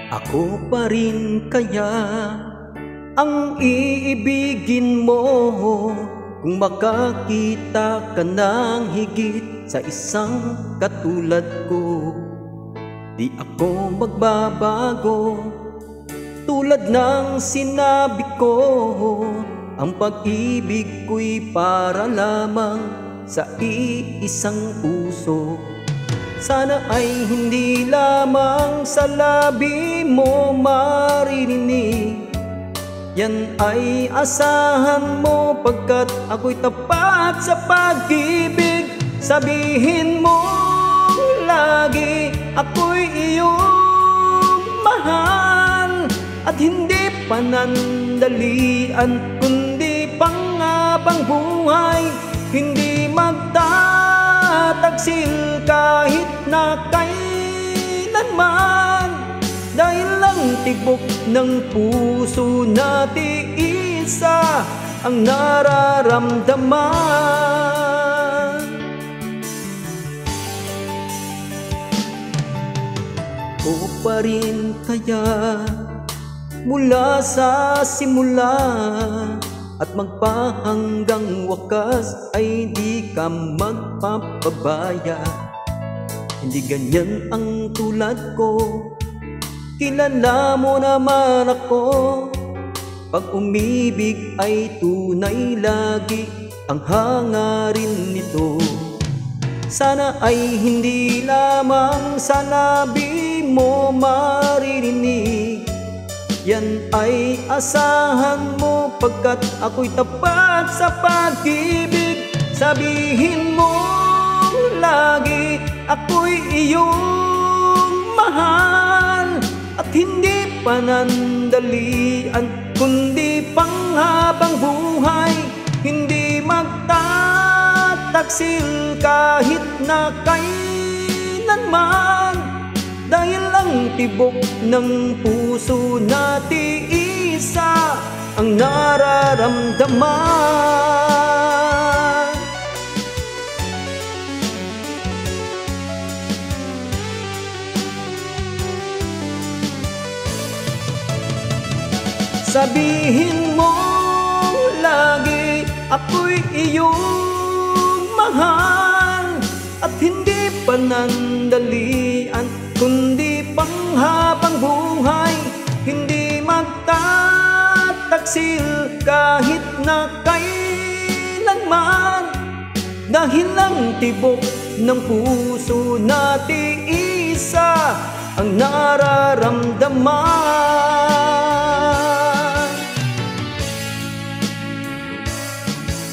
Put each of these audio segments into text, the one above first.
Ako pa rin kaya ang iibigin mo kung makakita ka ng higit sa isang katulad ko. Di ako magbabago, tulad ng sinabi ko, ang pag-ibig ko'y para lamang sa iisang puso. Sana ay hindi lamang sa labi mo maririnig, yan ay asahan mo pagkat ako'y tapat sa pag-ibig. Sabihin mo lagi ako'y iyong mahal, at hindi panandalian kundi panghabang buhay. Hindi magtataksil kahit na kailanman, dahil lang tibok ng puso natin isa ang nararamdaman. O pa rin kaya mula sa simula at magpahanggang wakas ay di ka magpapabaya. Hindi ganyan ang tulad ko, kilala mo naman ako. Pag umibig ay tunay lagi ang hangarin nito. Sana ay hindi lamang sa labi mo maririnig, yan ay asahan mo pagkat ako'y tapat sa pag-ibig. Sabihin mo lagi ako'y iyong mahal, at hindi panandalian kundi panghabang buhay. Hindi magtataksil kahit na kailanman, dahil lang tibok ng puso natin isa ang nararamdaman. Sabihin mo lagi ako'y iyong mahal, at hindi panandalian kundi panghabang buhay. Hindi magtataksil kahit na kailanman, dahil lang tibok ng puso natin isa ang nararamdaman.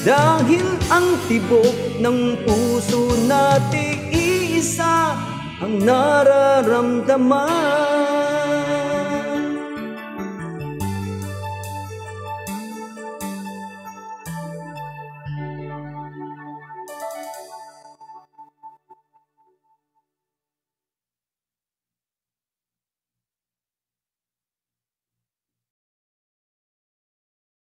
Dahil ang tibok ng puso natin isa ang nararamdaman.